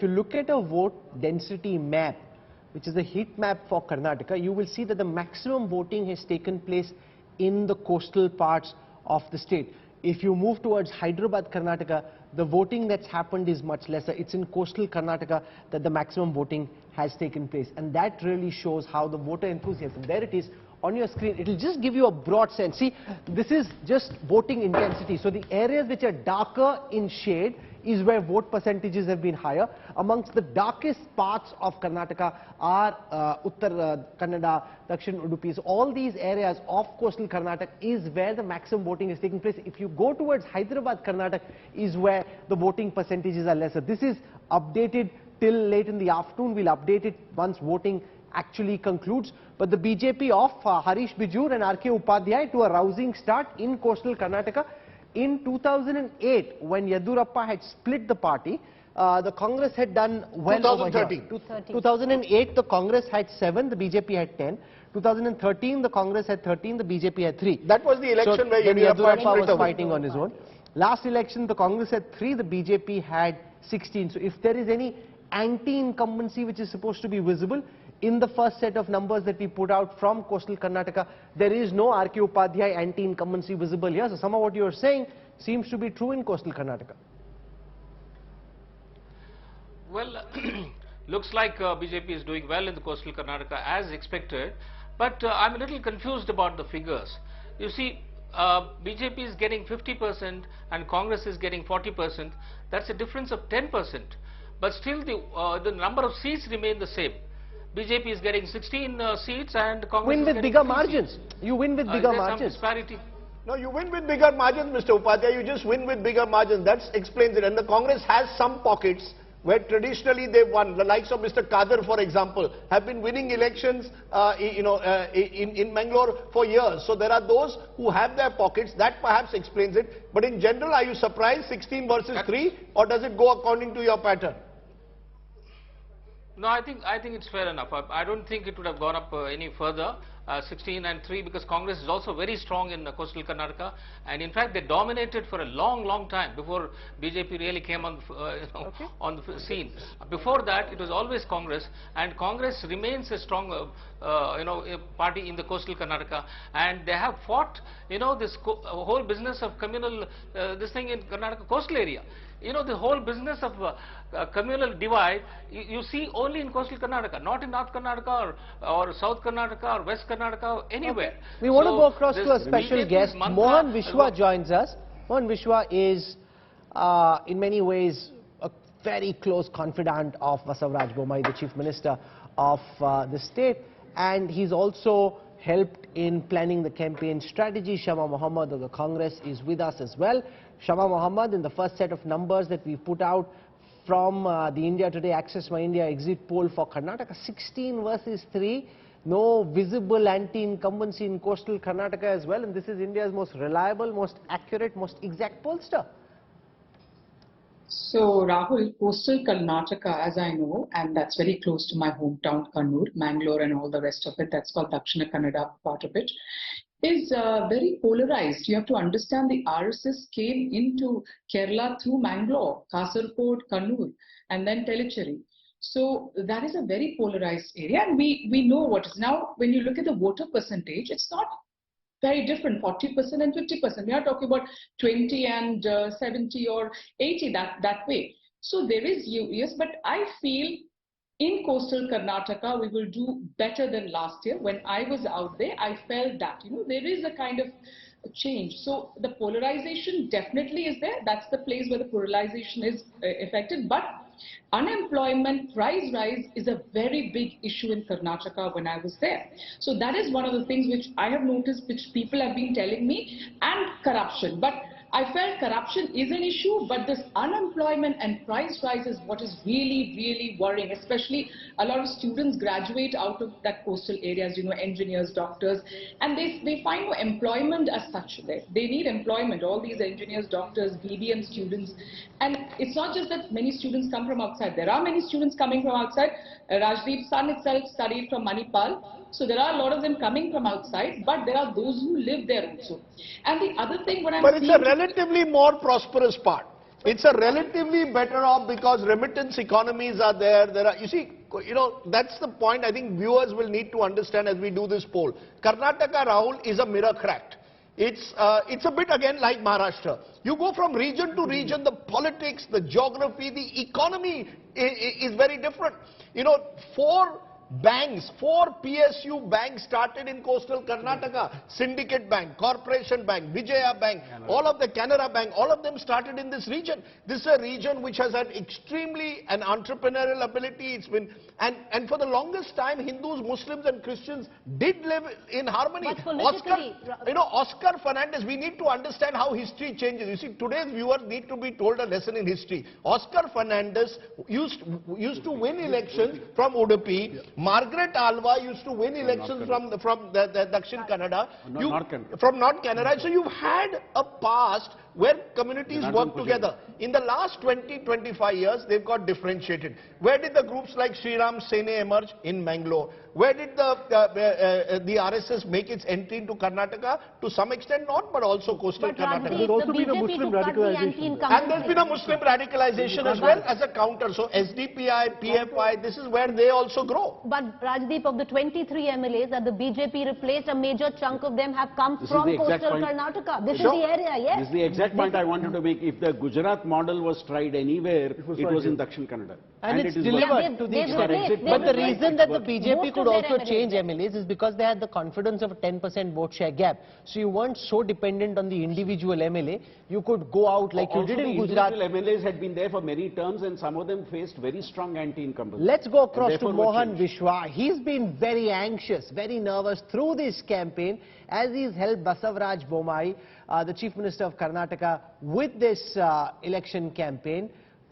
if you look at a vote density map, which is a heat map for Karnataka, you will see that the maximum voting has taken place in the coastal parts of the state. If you move towards Hyderabad, Karnataka, the voting that's happened is much lesser. It's in coastal Karnataka that the maximum voting has taken place. And that really shows how the voter enthusiasm, there it is on your screen, it will just give you a broad sense. See, this is just voting intensity. So the areas which are darker in shade is where vote percentages have been higher. Amongst the darkest parts of Karnataka are Uttar Kannada, Dakshin Udupi. So all these areas of coastal Karnataka is where the maximum voting is taking place. If you go towards Hyderabad, Karnataka is where the voting percentages are lesser. This is updated till late in the afternoon. We'll update it once voting actually concludes. But the BJP of Harish Bijur and R.K. Upadhya to a rousing start in coastal Karnataka. In 2008, when Yedurappa had split the party, the Congress had done well 2013. over here. 2008, the Congress had 7, the BJP had 10. 2013, the Congress had 13, the BJP had 3. That was the election where Yedurappa was fighting on his own. Last election, the Congress had 3, the BJP had 16. So if there is any anti-incumbency which is supposed to be visible, in the first set of numbers that we put out from coastal Karnataka, there is no R.K. Upadhya anti-incumbency visible here. So some of what you are saying seems to be true in coastal Karnataka. Well, looks like BJP is doing well in the coastal Karnataka as expected, but I'm a little confused about the figures. You see, BJP is getting 50% and Congress is getting 40%. That's a difference of 10%. But still the number of seats remain the same. BJP is getting 16 seats and Congress win with bigger margins. You win with bigger margins. Disparity. No, you win with bigger margins, Mr. Upadhya. You just win with bigger margins. That explains it. And the Congress has some pockets where traditionally they've won. The likes of Mr. Kadir, for example, have been winning elections in Mangalore for years. So there are those who have their pockets. That perhaps explains it. But in general, are you surprised 16 versus 3, or does it go according to your pattern? No, I think it's fair enough. I don't think it would have gone up any further, 16 and 3, because Congress is also very strong in coastal Karnataka, and in fact they dominated for a long time before BJP really came on on the scene. Before that, it was always Congress, and Congress remains a strong party in the coastal Karnataka, and they have fought this whole business of communal this thing in Karnataka coastal area. The whole business of communal divide, you see only in coastal Karnataka, not in North Karnataka or South Karnataka or West Karnataka or anywhere. Okay. We want to go across to a special guest. Mohan Vishwa joins us. Mohan Vishwa is in many ways a very close confidant of Basavaraj Bommai, the Chief Minister of the state, and he's also helped in planning the campaign strategy. Shama Mohammed of the Congress is with us as well. Shama Mohammed, in the first set of numbers that we put out from the India Today Access My India exit poll for Karnataka, 16 versus 3, no visible anti-incumbency in coastal Karnataka as well, and this is India's most reliable, most accurate, most exact pollster. So, Rahul, coastal Karnataka, as I know, and that's very close to my hometown, Kannur, Mangalore and all the rest of it, that's called Dakshina Kannada part of it, is very polarized. You have to understand the RSS came into Kerala through Mangalore, Kasaragod, Kannur, and then Tellicherry. So that is a very polarized area, and we know what is. Now, when you look at the voter percentage, it's not very different, 40% and 50%. We are talking about 20 and 70 or 80 that way. So there is, yes, but I feel in coastal Karnataka, we will do better than last year. When I was out there, I felt that, there is a kind of change. So the polarization definitely is there. That's the place where the polarization is affected. But unemployment, price rise is a very big issue in Karnataka when I was there. So that is one of the things which I have noticed, which people have been telling me, and corruption. But I felt corruption is an issue, but this unemployment and price rise is what is really worrying, especially a lot of students graduate out of that coastal areas, engineers, doctors, and they find no employment as such there. They need employment, all these engineers, doctors, BBM students, and it's not just that many students come from outside. There are many students coming from outside. Rajdeep's son itself studied from Manipal. So there are a lot of them coming from outside, but there are those who live there also. And the other thing, what I'm But it's a relatively more prosperous part. It's a relatively better off because remittance economies are there. You see, that's the point I think viewers will need to understand as we do this poll. Karnataka, Rahul, is a mirror cracked. It's a bit again like Maharashtra. You go from region to region, the politics, the geography, the economy is very different. Four PSU banks started in coastal Karnataka. Syndicate Bank, Corporation Bank, Vijaya Bank, all of the Canara Bank, all of them started in this region. This is a region which has had extremely an entrepreneurial ability. It's been, and for the longest time, Hindus, Muslims and Christians did live in harmony. But politically, Oscar Fernandez, we need to understand how history changes. You see, today's viewers need to be told a lesson in history. Oscar Fernandez used to win elections from Udupi. Margaret Alva used to win elections from the Dakshin Kannada, from North Kannada. So you've had a past where communities work together. In the last 20-25 years, they've got differentiated. Where did the groups like Sri Ram Sene emerge? In Mangalore. Where did the RSS make its entry into Karnataka? To some extent not, but also coastal Karnataka. There's also been a Muslim radicalization. And there's been a Muslim radicalization as well as a counter. So SDPI, PFI, this is where they also grow. But Rajdeep, of the 23 MLAs that the BJP replaced, a major chunk of them have come from coastal Karnataka. This is the area, yes. This is the exact point I wanted to make. If the Gujarat model was tried anywhere, it was in Dakshin Kannada. And it's delivered to the extent. But the reason that the BJP could also change MLAs is because they had the confidence of a 10% vote share gap. So you weren't so dependent on the individual MLA. You could go out like you did in Gujarat. Individual MLAs had been there for many terms and some of them faced very strong anti-incumbency. Let's go across to Mohan Vishwa. He's been very anxious, very nervous through this campaign as he's helped Basavaraj Bommai, the Chief Minister of Karnataka, with this election campaign.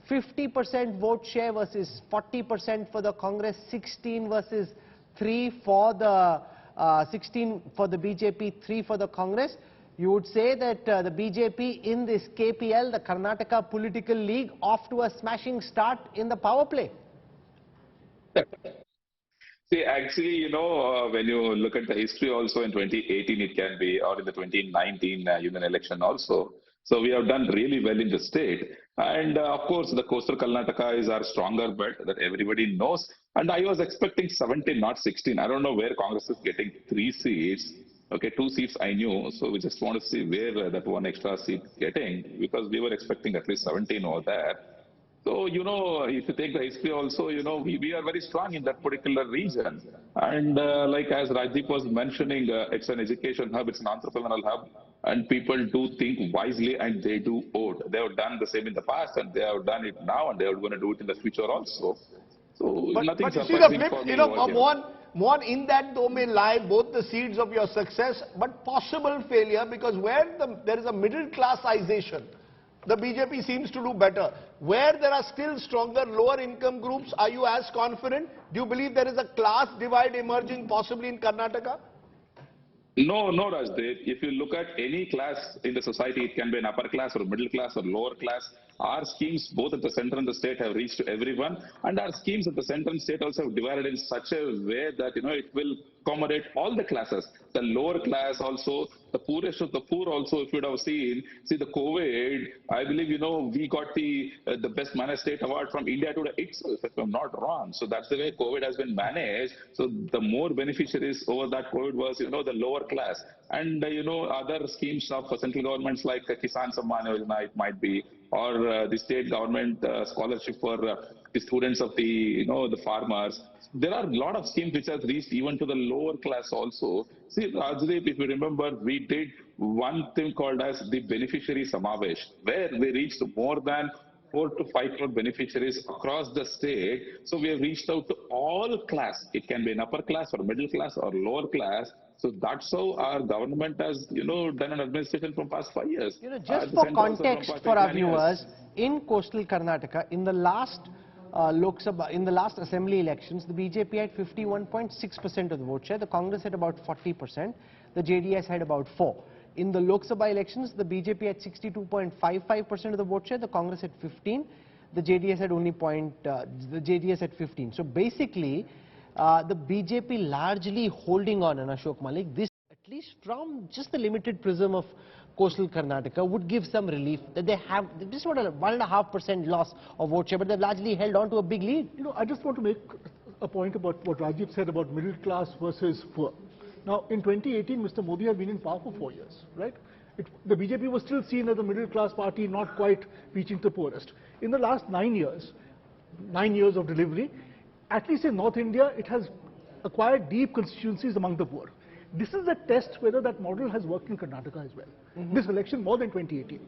50% vote share versus 40% for the Congress, 16 versus 3 for the 16 for the BJP, 3 for the Congress. You would say that the BJP in this KPL, the Karnataka Political League, off to a smashing start in the power play. See, actually, when you look at the history also in 2018, it can be, or in the 2019 union election also. So we have done really well in the state. And of course, the coastal Karnataka is our stronger bet that everybody knows. And I was expecting 17, not 16. I don't know where Congress is getting 3 seats. Okay, 2 seats I knew. So we just want to see where that 1 extra seat is getting, because we were expecting at least 17 over there. So, if you take the history also, we are very strong in that particular region. And like as Rajdeep was mentioning, it's an education hub, it's an entrepreneurial hub, and people do think wisely and they do vote. They have done the same in the past and they have done it now and they are going to do it in the future also. So but nothing you see the flip, Mohan, in that though may lie both the seeds of your success but possible failure, because where there is a middle classization, the BJP seems to do better. Where there are still stronger lower income groups, are you as confident? Do you believe there is a class divide emerging possibly in Karnataka? No, Rajdeep. If you look at any class in the society, it can be an upper class or middle class or lower class. Our schemes, both at the center and the state, have reached everyone. And our schemes at the center and state also have divided in such a way that, it will accommodate all the classes. The lower class also, the poorest of the poor also, if you would have seen. See, the COVID, I believe, we got the best managed state award from India Today itself, if I'm not wrong. So that's the way COVID has been managed. So the more beneficiaries over that COVID was, the lower class. And, other schemes of central governments like Kisan Samman Yojana, it might be, or the state government scholarship for the students of the farmers. There are a lot of schemes which have reached even to the lower class also. See, Rajdeep, if you remember, we did one thing called as the beneficiary Samavesh, where we reached more than 4 to 5 crore beneficiaries across the state. So we have reached out to all class. It can be an upper class or middle class or lower class. So that's how our government has, done an administration from past 5 years. Just for context for our viewers, in coastal Karnataka, in the last assembly elections, the BJP had 51.6% of the vote share, the Congress had about 40%, the JDS had about 4%. In the Lok Sabha elections, the BJP had 62.55% of the vote share, the Congress had 15%, the JDS had only the JDS had 15%. So basically, the BJP largely holding on, and Ashok Malik, this at least from just the limited prism of coastal Karnataka would give some relief, that they have just about a 1.5% loss of vote share, but they've largely held on to a big lead. You know, I just want to make a point about what Rajiv said about middle class versus poor. Now, in 2018, Mr. Modi had been in power for 4 years, right? The BJP was still seen as a middle class party, not quite reaching the poorest. In the last 9 years of delivery, at least in North India, it has acquired deep constituencies among the poor. This is a test whether that model has worked in Karnataka as well. This election more than 2018.